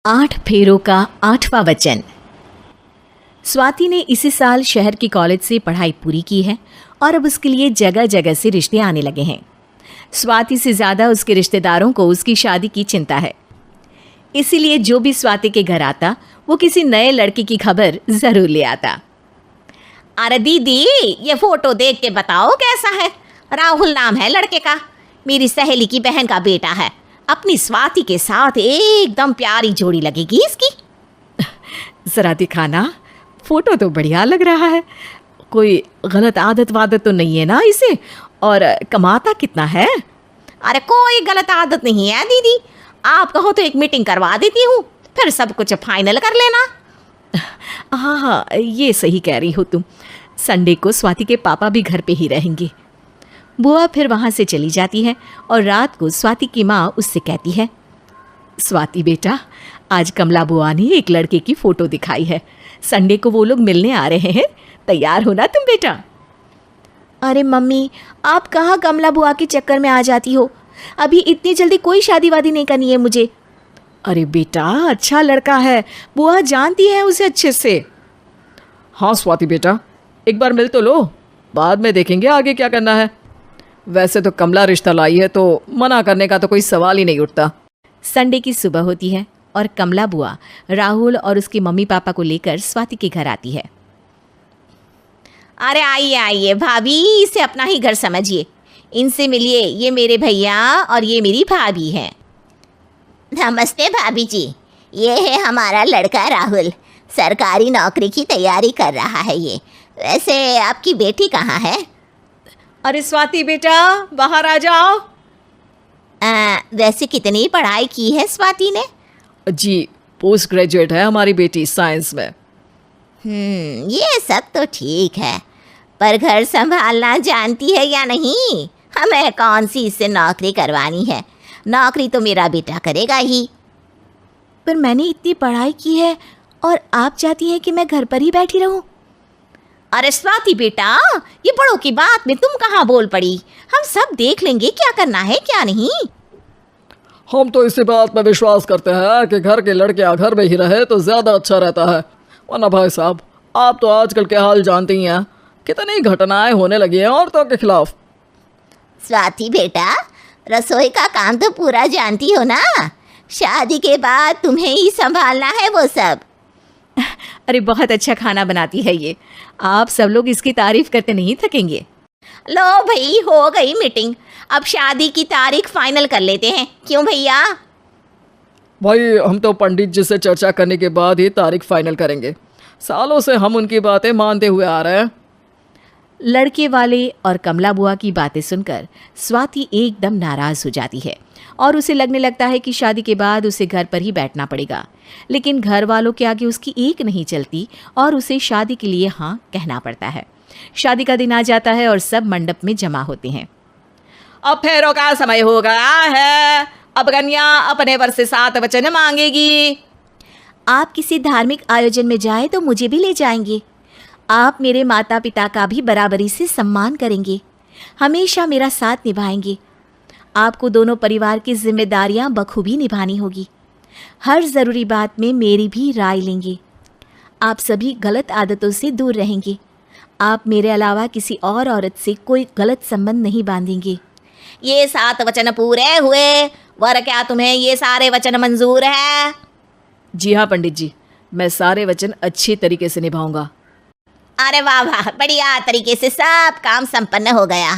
8 फेरों का 8वां वचन। स्वाति ने इसी साल शहर के कॉलेज से पढ़ाई पूरी की है और अब उसके लिए जगह जगह से रिश्ते आने लगे हैं। स्वाति से ज़्यादा उसके रिश्तेदारों को उसकी शादी की चिंता है, इसीलिए जो भी स्वाति के घर आता वो किसी नए लड़के की खबर ज़रूर ले आता। अरे दीदी, ये फोटो देख के बताओ कैसा है। राहुल नाम है लड़के का, मेरी सहेली की बहन का बेटा है। अपनी स्वाति के साथ एकदम प्यारी जोड़ी लगेगी इसकी। ज़रा दिखाना, फोटो तो बढ़िया लग रहा है। कोई गलत आदत वादत तो नहीं है ना इसे? और कमाता कितना है? अरे कोई गलत आदत नहीं है दीदी, आप कहो तो एक मीटिंग करवा देती हूँ, फिर सब कुछ फाइनल कर लेना। हाँ, ये सही कह रही हो तुम। संडे को स्वाति के पापा भी घर पे ही रहेंगे। बुआ फिर वहाँ से चली जाती है और रात को स्वाति की माँ उससे कहती है, स्वाति बेटा, आज कमला बुआ ने एक लड़के की फ़ोटो दिखाई है। संडे को वो लोग मिलने आ रहे हैं, तैयार हो ना तुम बेटा। अरे मम्मी, आप कहाँ कमला बुआ के चक्कर में आ जाती हो? अभी इतनी जल्दी कोई शादी वादी नहीं करनी है मुझे। अरे बेटा, अच्छा लड़का है, बुआ जानती है उसे अच्छे से। हाँ स्वाति बेटा, एक बार मिल तो लो, बाद में देखेंगे आगे क्या करना है। वैसे तो कमला रिश्ता लाई है तो मना करने का तो कोई सवाल ही नहीं उठता। संडे की सुबह होती है और कमला बुआ राहुल और उसके मम्मी पापा को लेकर स्वाति के घर आती है। अरे आइए आइए भाभी, इसे अपना ही घर समझिए। इनसे मिलिए, ये मेरे भैया और ये मेरी भाभी हैं। नमस्ते भाभी जी, ये है हमारा लड़का राहुल, सरकारी नौकरी की तैयारी कर रहा है ये। वैसे आपकी बेटी कहाँ है? अरे स्वाति बेटा, बाहर आ जाओ। वैसे कितनी पढ़ाई की है स्वाति ने? जी, पोस्ट ग्रेजुएट है हमारी बेटी साइंस में। ये सब तो ठीक है, पर घर संभालना जानती है या नहीं? हमें कौन सी इससे नौकरी करवानी है, नौकरी तो मेरा बेटा करेगा ही। पर मैंने इतनी पढ़ाई की है और आप चाहती हैं कि मैं घर पर ही बैठी रहूं? अरे स्वाति बेटा, ये बड़ों की बात में तुम कहाँ बोल पड़ी? हम सब देख लेंगे क्या करना है क्या नहीं। हम तो इसी बात पर विश्वास करते हैं कि घर के लड़के घर में ही रहे तो ज़्यादा अच्छा रहता है। वरना भाई साहब, आप तो आजकल के हाल जानते ही हैं, कितनी घटनाएं होने लगी हैं औरतों के खिलाफ। स्वाति बेटा, रसोई का काम तो पूरा जानती हो ना? शादी के बाद तुम्हें ही संभालना है वो सब। अरे बहुत अच्छा खाना बनाती है ये, आप सब लोग इसकी तारीफ करते नहीं थकेंगे। लो भाई, हो गई मीटिंग, अब शादी की तारीख फाइनल कर लेते हैं, क्यों भैया? भाई, हम तो पंडित जी से चर्चा करने के बाद ही तारीख फाइनल करेंगे। सालों से हम उनकी बातें मानते हुए आ रहे हैं। लड़के वाले और कमला बुआ की बातें सुनकर स्वाति एकदम नाराज़ हो जाती है और उसे लगने लगता है कि शादी के बाद उसे घर पर ही बैठना पड़ेगा। लेकिन घर वालों के आगे उसकी एक नहीं चलती और उसे शादी के लिए हाँ कहना पड़ता है। शादी का दिन आ जाता है और सब मंडप में जमा होते हैं। अब फेरों का समय हो गया है, अब कन्या अपने वर से 7 वचन मांगेगी। आप किसी धार्मिक आयोजन में जाए तो मुझे भी ले जाएंगे। आप मेरे माता पिता का भी बराबरी से सम्मान करेंगे, हमेशा मेरा साथ निभाएंगे। आपको दोनों परिवार की जिम्मेदारियां बखूबी निभानी होगी। हर ज़रूरी बात में मेरी भी राय लेंगे। आप सभी गलत आदतों से दूर रहेंगे। आप मेरे अलावा किसी और औरत से कोई गलत संबंध नहीं बांधेंगे। ये 7 वचन पूरे हुए, वर क्या तुम्हें ये सारे वचन मंजूर है? जी हाँ पंडित जी, मैं सारे वचन अच्छी तरीके से निभाऊंगा। अरे वाह वाह, बढ़िया तरीके से सब काम संपन्न हो गया।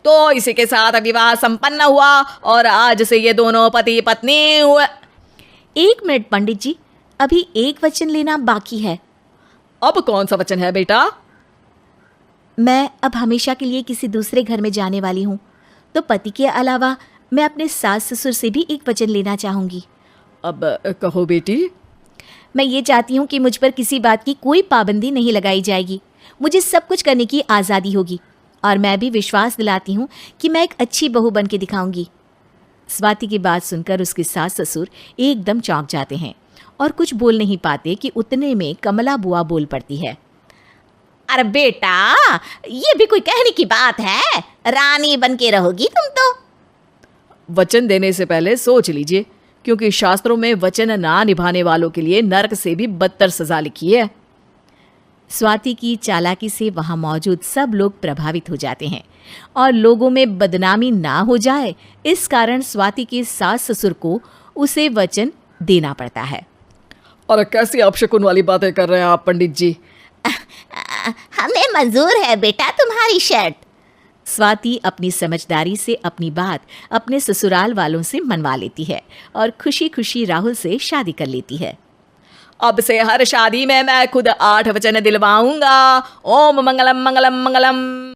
तो इसी के साथ विवाह संपन्न हुआ और आज से ये दोनों पति पत्नी हुए। 1 मिनट पंडित जी, अभी एक वचन लेना बाकी है। अब कौन सा वचन है बेटा? मैं अब हमेशा के लिए किसी दूसरे घर में जाने वाली हूँ, तो पति के अलावा मैं अपने सास ससुर से भी एक वचन लेना चाहूँगी। अब कहो बेटी। मैं ये चाहती हूँ कि मुझ पर किसी बात की कोई पाबंदी नहीं लगाई जाएगी। मुझे सब कुछ करने की आज़ादी होगी और मैं भी विश्वास दिलाती हूँ कि मैं एक अच्छी बहू बन के दिखाऊंगी। स्वाति की बात सुनकर उसके सास ससुर एकदम चौंक जाते हैं और कुछ बोल नहीं पाते कि उतने में कमला बुआ बोल पड़ती है। अरे बेटा, ये भी कोई कहने की बात है? रानी बन के रहोगी तुम तो। वचन देने से पहले सोच लीजिए, क्योंकि शास्त्रों में वचन ना निभाने वालों के लिए नरक से भी बदतर सजा लिखी है। स्वाति की चालाकी से वहां मौजूद सब लोग प्रभावित हो जाते हैं और लोगों में बदनामी ना हो जाए, इस कारण स्वाति के सास ससुर को उसे वचन देना पड़ता है। और कैसी अपशकुन वाली बातें कर रहे हैं आप पंडित जी? हमें मंजूर है बेटा तुम्हारी शर्त। स्वाति अपनी समझदारी से अपनी बात अपने ससुराल वालों से मनवा लेती है और खुशी खुशी राहुल से शादी कर लेती है। अब से हर शादी में मैं खुद 8 वचन दिलवाऊंगा। ओम मंगलम मंगलम मंगलम।